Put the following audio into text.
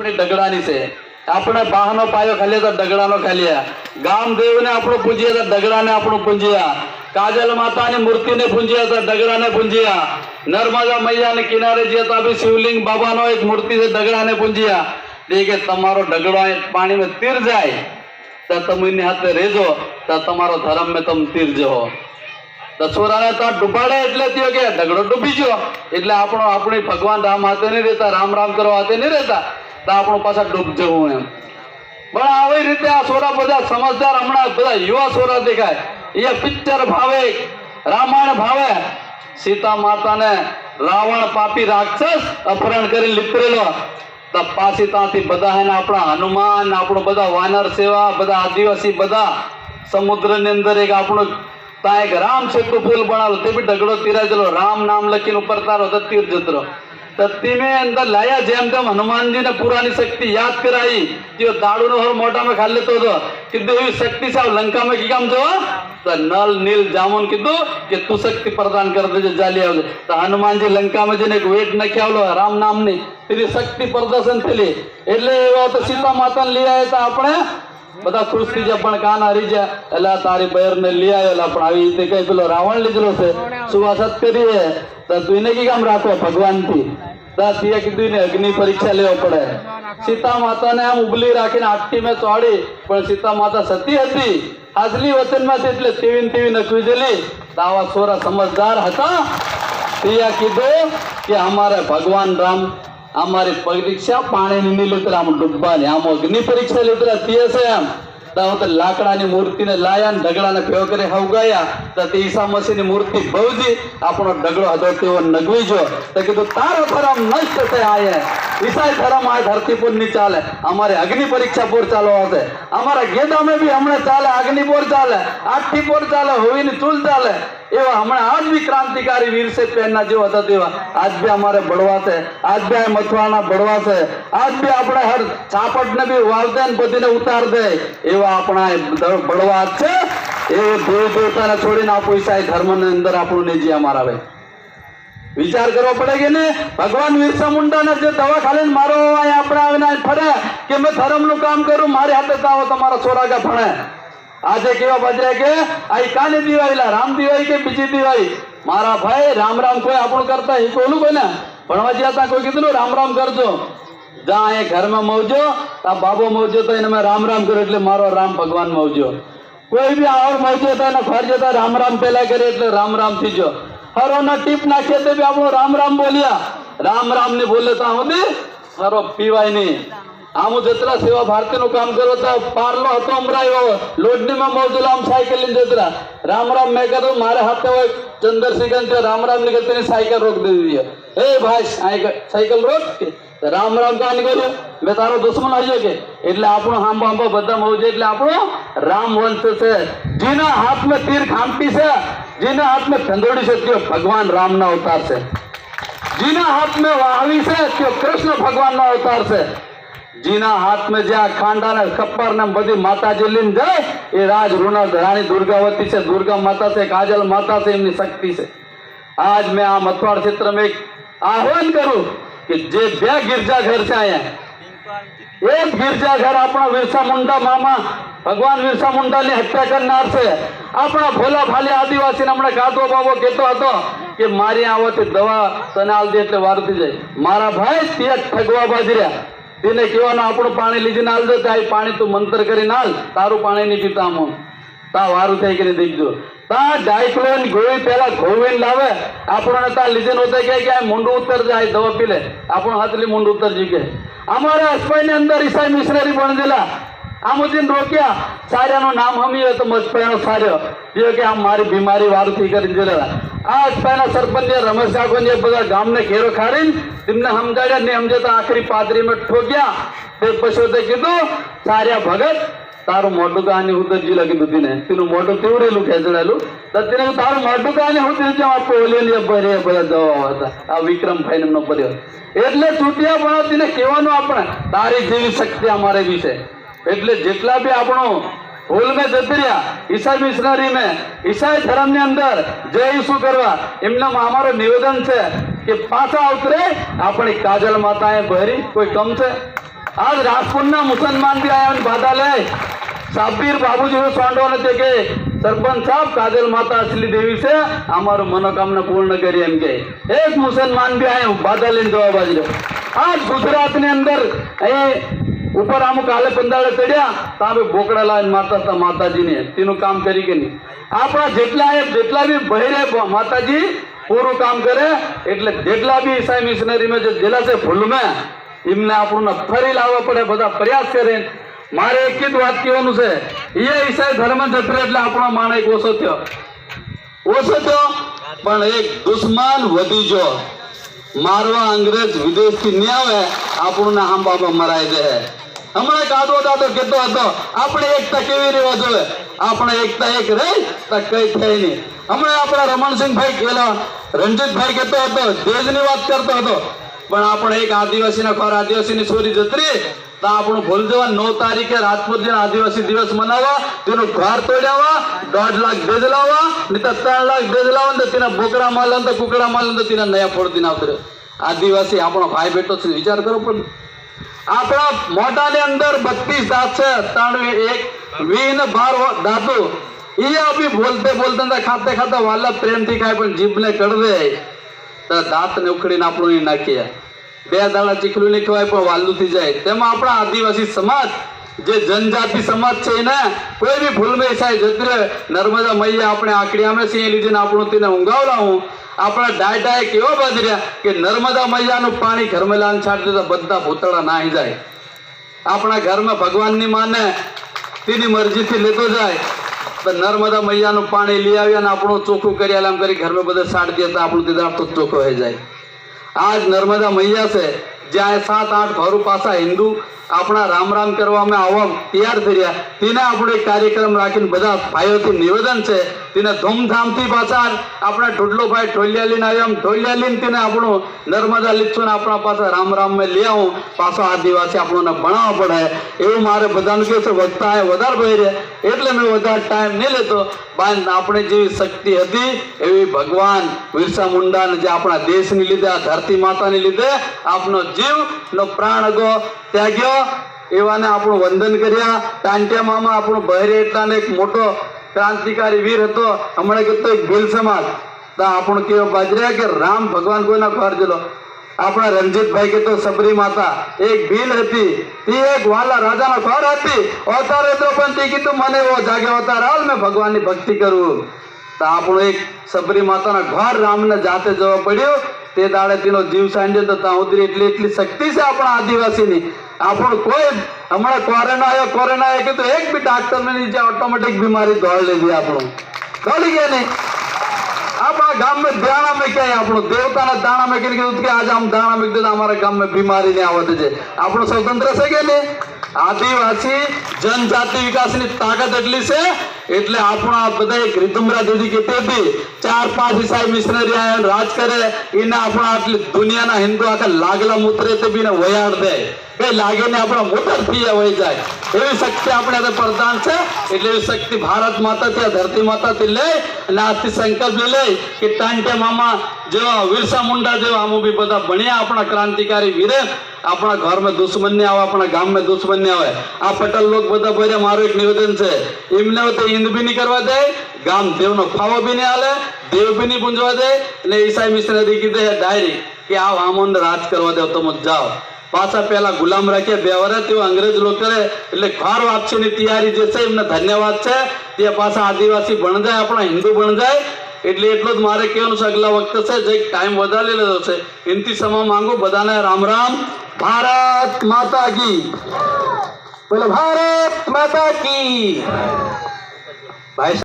આપણી ડગડાની છે. આપણે બાહનો પાયો ખાલી તો ડગડાનો ખાલી. ગામદેવને આપણું પૂજીએ તો ડગડાને આપણું પૂંજ્યા. કાજલ માતાની મૂર્તિને પૂંજ્યા તો ડગડાને પૂંજ્યા. નર્મદા મૈયાને કિનારે જે તો બી શિવલિંગ બાબાનો એક મૂર્તિ છે ડગડાને પૂંજ્યા. તે કે તમારો ડગડો પાણીમાં તીર જાય તો તમે હાથે રેજો તો તમારો ધર્મ મેં તમે તીર જહો. દસોરાને તો ડૂબાડે એટલે થયો કે ડગડો ડૂબી ગયો એટલે આપણી ભગવાન રામ હાથે નહીં રહેતા, રામ રામ કરવા હાથે નહીં રહેતા તો આપણું પાછા ડૂબ જવું એમ. પણ આવી રીતે આ સોરા બધા સમજદાર હમણાં બધા યુવા સોરા દેખાય. એ પિક્ચર ભાવે, રામાયણ ભાવે. સીતા માતાને રાવણ પાપી રાક્ષસ અપહરણ કરી લીપરેલો તો પાછી ત્યાંથી બધા એને આપણા હનુમાન, આપણો બધા વાનર સેવા, બધા આદિવાસી બધા સમુદ્રની અંદર એક આપણું ત્યાં એક રામ સેતુ પુલ બનાવેલો તે બી ડગડો તીરાયેલો. રામ નામ લખીને ઉપર તારો તો તીર જતરો તો તીમે અંદર લાયા. જેમ તેમ હનુમાનજીને પુરાની શક્તિ યાદ કરાવી. તે દાડુનો હર મોઢામાં ખાલી લેતો હતો. કીધું એવી શક્તિ સાહેબ લંકામાં કી કામ જો તો નલ નીલ જામુન કીધું કે તું શક્તિ પ્રદાન કરી દેજે, ચાલી આવજે. તો હનુમાનજી લંકામાં જઈને એક વેટ નાખી આવલો રામ નામની, તેની શક્તિ પ્રદર્શન થયેલી. એટલે એવા તો સીતા માતાને લઈ આવ્યા હતા. આપણે બધા ખુશ થઈ જાય પણ કાન હારી જાય એટલે તારી બહેર ને લઈ આવેલા. પણ આવી રીતે કઈ પેલો રાવણ લીધેલો છે સુવાસત કરીએ તો તું એને કી કામ રાખો ભગવાન થી. ત્યાં કીધું ને અગ્નિ પરીક્ષા લેવો પડે. સીતા માતાને આમ ઉબલી રાખીને આટકી મેં ચોડી. પણ સીતા માતા સતી હતી, હાજલી વચનમાં એટલે તેવી નખવી દેલી. તો આવા છોરા સમજદાર હતા. ત્યાં કીધું કે અમારે ભગવાન રામ અમારી પરીક્ષા પાણીની નહીં લેતરા, આમ ડૂબવાની, આમ અગ્નિ પરીક્ષા લેતરા તે છે એમ. તો લાકડાની મૂર્તિને લાયા ને ઢગડાને ભેગો કરી હવગાયા. તો તે ઈસા મસીહની મૂર્તિ ભવજી આપણો ઢગડો હતો તેવો નગવી જો. તો કીધું તારો ધર્મ નષ્ટ છે. આયે ઈસાઈ ધર્મ આ ધરતી પર નહીં ચાલે. અમારે અગ્નિ પરીક્ષા પર ચાલવા હશે. અમારા ગેદામે બી હમણાં ચાલે, અગ્નિ પર ચાલે, આઠી પર ચાલે, હોવીની ચૂલ ચાલે. એવા હમણાં આજ બી ક્રાંતિકારી વીર છે પેનના જેવા હતા તેવા આજ બી અમારે બળવા છે. આજ બી આ મથવાના બળવા છે. આજ બી આપણે હર ચાપટને બી વાળદે ને બધીને ઉતાર દે એવા આપણા બળવા છે. એ દેવ દેવતાને છોડીને આપણું ઈસાઈ ધર્મની અંદર આપણું નિજી અમારા ભાઈ વિચાર કરવો પડે કે ને. ભગવાન બિરસા મુંડાને જે દવા ખાલીને મારો આપણે આવીને ફરે કે મેં ધર્મનું કામ કરું, મારી હાથે આવો તમારા છોરાગા ભણે. આજે કેવા બજરે કે આ કાની દિવાળી, રામ દિવાળી કે બીજી દિવાળી. મારા ભાઈ રામ રામ કોઈ આપણું કરતા એ કોલું કોઈ ને ભણવા જ્યાં ત્યાં કોઈ કીધું રામ રામ કરજો. જા અહીંયા ઘરમાં મવજો, આ બાબો મવજો તો એને મેં રામ રામ કર્યો એટલે મારો રામ ભગવાન મવજો. કોઈ બી આવડ મવજો તો એને ફર જતા રામ રામ પેલા કરે એટલે રામ રામ થઈ જો. હરોના ટીપ નાખીએ તો બી આપણું રામ રામ બોલ્યા. રામ રામ ને બોલે તો આમ બી હરો પીવાય નહીં. આમ જતરા સેવા ભારતી નું કામ કરો તો પારલો હતો અમરાયો લોડનીમાં મોજલો આમ સાયકલ લઈને જતરા રામ રામ મેં કહ્યું મારે હાથે હોય ચંદ્રશેખર રામ રામ નીકળતી સાયકલ રોક દીધી. એ ભાઈ સાયકલ રોક રામ રામ કાં નીકળ્યો મેં તારો દુશ્મન આવ્યો કે એટલે આપણો હાંબો હાંબો બધા મોજે એટલે આપણો રામ વંશ છે. જેના હાથમાં તીર ખામટી છે, જેના હાથમાં ખંડોળી છે તે ભગવાન રામના અવતાર છે. જેના હાથમાં વાહવી છે તે કૃષ્ણ ભગવાનનો અવતાર છે. જેના હાથમાં જ્યાં ખાંડા ને ખપ્પર ને બધી માતાજી લઈને જાય એ રાજ રાણી દુર્ગાવતી છે, દુર્ગા માતા છે, કાજલ માતા છે, એમની શક્તિ છે. આજ મેં આ મથવાડ ક્ષેત્રમાં એક આહ્વાન કરું કે જે બે ગિરજાઘર છે અહીંયા એક ગિરજાઘર આપણા બિરસા મુંડા મામા ભગવાન બિરસા મુંડાની હત્યા કરનાર છે. આપણા ભોલા ભાલી આદિવાસીને હમણાં ગાતો બાબો કહેતો હતો કે મારી આવતી દવા તને આલ દે એટલે વારતી જાય. મારા ભાઈ તે ઠગવા બાજર્યા. તેને કહેવાનું આપણું પાણી લીધીને હાલ દે આ પાણી તું મંત્ર કરીને હાલ, તારું પાણી નહીં પીતા આમ તા વારું થઈ કરીને દેખજો. તા ડાયક્લો ગોળી પેલા ઘોવીને લાવે આપણને તા લીધે હોતા કે મુંડું ઉતર જાય દવા પી લે આપણું હાથલી મુંડું ઉતરજી કે. અમારા અસ્પાઈની અંદર ઈસાઈ મિશનરી બનેલા આમુદીન રોક્યા સાર્યાનું નામ હમી તો મજપાઈનો સાર્યો જે કે આમ મારી બીમારી વારું થઈ કરીને જેલા. આ અસ્પાઈના સરપંચ રમેશ કાકોને બધા ગામને ઘેરો ખાડીને તેમને સમજાડ્યા નહીં સમજતા આખરી પાદરીમાં ઠોક્યા. તે પછી તે કીધું સાર્યા ભગત તારું મોટું કહાની ઉતરજી લગી દીધી ને તેનું મોટું તેવડેલું ખેંચડાયેલું તો તેને તારું મોટું કહાની ઉતરી જાવ આપો ઓલી બધા જવા હતા આ વિક્રમભાઈ એમનો પરિવાર એટલે ચૂંટ્યા પણ તેને કહેવાનું આપણે તારી જેવી શક્તિ અમારે બી છે. એટલે જેટલા બી આપણો હોલ મેં જતી રહ્યા ઈસાઈ મિશનરી મેં ઈસાઈ ધર્મ ની અંદર જય શું કરવા એમના અમારું નિવેદન છે કે પાછા ઉતરે આપણી કાજલ માતાએ ભરી કોઈ કમ છે आज राजपूतना मुसलमान भी आया बाधा ले साबीर बाबूजी को सोंडवाने थे के सरपंच साहब काजल माता असली देवी से हमारो मनोकामना पूर्ण करी एम के एक मुसलमान भी आए बाधा लेने जवाब आज आज गुजरात ने अंदर ऊपर आम काले पंदाड़े चढ़िया ताबे बोकड़ा लाइन मारता था माताजी ने तीनों काम करी के नहीं आपड़ा जेटला भी बहिरे माताजी पूરું કામ કરે એટલે જેટલા બી ઈસાઈ મિશનરી में जो जिला से भूल में इमने આપણને ફરી લાવવા પડે બધા પ્રયાસ કરે મારે એક જ વાત કહેવાનું છે એ ઈસાઈ ધર્મ જતરે એટલે આપણો માણસ ઓછો થયો પણ એક દુશ્મન વધી જો મારવા અંગ્રેજ વિદેશથી નહીં આવે આપણને આમ બાબા મરાઈ દે હમણાં કાદો દાદો કહેતો હતો આપણે એકતા કેવી રહેવા જોઈએ આપણે એકતા એક રહી તો કઈ થાય નહીં હમણાં આપણા રમણસિંહભાઈ કેલા રણજીતભાઈ કહેતો હતો દેશની વાત કરતો હતો પણ આપણે એક આદિવાસીના ઘર આદિવાસીની છોરી જતરી તો આપણું ભૂલ જવા 9 તારીખે રાજપૂતજીના આદિવાસી દિવસ મનાવવા તેનું ઘર તોડ્યાવા 1.5 લાખ દેજ લાવવા નહીં તો 3 લાખ દેજ લાવવા ને તેના બોકડા માલ તો કુકડા માલ તો તેના નયા ફોડતી આવતરે આદિવાસી આપણો ભાઈ બેટો છે વિચાર કરો પણ આપણા મોઢાની અંદર 32 દાંત છે 3 1 20 ને 12 દાંતો ये अभी बोलते बोलते खाते खाते वाला प्रेम थी खाए पण जीभ ने कड़ दे तो दांत ने उखड़ी आपणो नहीं नाखी बे दाड़ा चीखलू नहीं खवाय पण वालू थी जाए तेमां आपणा आदिवासी समाज जे जनजाति समाज छे ने कोई भी भूल में ईसाई जतरे नर्मदा मैया अपने आकड़िया में सिंह लीधे आपणो तीने ऊंघावला हूँ अपना डायडाए केवा बाजर्या कि नर्मदा मैया नु पानी घर में लान छाड़ दे तो बधा भूतड़ा नाही जाए अपना घर में भगवान नी माने तेनी मर्जी थी लेतो जाए तो नर्मदा मैया नु पानी ली आव्या ने आपणो चोखू कर्या लाम करी घर में बधे साड़ दिया तो आपणो तेदार तो चोखो हो जाए आज नर्मदा मैया से ज्यादा 7-8 घरों पासा हिंदू अपना राम राम करवा में आवा तैयार थी रहा तीने आपणे कार्यक्रम राखीने बधा भाईओथी निवेदन है तीने धूमधाम थी पासा अपना ढोडलो भाई ढोलिया लीने आव्या ढोलिया लीने तीने आपणो नर्मदा लीच्छो ने अपना पासा राम राम में ले आऊँ पासो आदिवासी आपणोने भणाववा पड़े एवं मारे बधाने कहे छे वक्ता है वधारे बहिरे एटले मैं वधारे टाइम नहीं लेतो बान आपणे जेवी शक्ति हती एवी भगवान बिरसा मुंडा ने जे आपणा देशनी लीधे धरती मातानी लीधे आपनो जीवनो प्राण गो त्याग्यो एवाने આપણું વંદન કર્યા ટાંટિયા મામા આપણો બહેરે એટલાને એક મોટો ક્રાંતિકારી વીર હતો હમણાં કહેતો એક ભીલ સમાજ તો આપણું કેવો બાજર્યા કે રામ ભગવાન કોઈના ઘર જેલો આપણા રણજીતભાઈ કહેતો સબરી માતા એક ભીલ હતી તે એક વાલા રાજાના ઘર હતી અવતાર હતો પણ તે કીધું મને એવો જાગે અવતાર હાલ મેં ભગવાનની ભક્તિ કરું તો આપણું એક સબરી માતાના ઘર રામને જાતે જવા પડ્યું તે દાડે તેનો જીવ સાંજે તો ત્યાં ઉતરી એટલી શક્તિ છે આપણા આદિવાસીની આપણું કોઈ હમણાં કોરોના આવ્યો કે તો એક બી ડॉक्टर ने नीचे ऑटोमेटिक बीमारी दौड़ लीधी આપણું દોડી ગયા નહીં આપણા ગામ में दाणा में क्या है આપણું દેવતાના દાણા में કીધું કે આજે આમ દાણા में કીધું અમારા ગામ में बीमारी नहीं आवत છે આપણું સ્વતંત્ર છે કે નહીં આદિવાસી जनजाति विकास ની તાકાત એટલી છે એટલે આપણા બધા એક રીતમરા દીદી કહેતી હતી 4-5 ઈસાઈ મિશનરી આયા રાજ કરે એને આપણા આટલી દુનિયાના હિન્દુ આખા लागला મૂત્રે તે બીને વયાડ દે કઈ લાગે ને આપણા મોટર થયા વહી જાય એવી શક્તિ આપણે તે પ્રદાન છે એટલે એવી શક્તિ ભારત માતાથી આ ધરતી માતાથી લઈ અને આજથી સંકલ્પ લે કે ટાંટિયા મામા જેવા વિરસા મુંડા જેવા આમ બી બધા ભણ્યા આપણા ક્રાંતિકારી વીરે अपना घर में दुश्मन नहीं आवे अपना गांव में दुश्मन नहीं आवे आ पटेल लोग बता बोले मारो एक निवेदन है इमने तो हिंद भी नहीं करवा दे गाम देव नो फावो भी नहीं आले देव भी नहीं पूंजवा दे ने ईसाई मिशनरी की दे डायरी कि आओ आमोन राज करवा दे तो मत जाओ पासा पहला गुलाम रखे व्यवहार ते अंग्रेज लोग करे એટલે ઘર વાપસીની તૈયારી જે છે એમને ધન્યવાદ છે તે પાછા આદિવાસી બન જાય આપણા હિન્દુ બન જાય એટલે એટલું જ મારે કહેવાનું છે આગલા વખત છે જે ટાઈમ વધારે લીધો છે એનથી સમા માંગુ બધાને રામ રામ भारत माता की बोलो भारत माता की भाई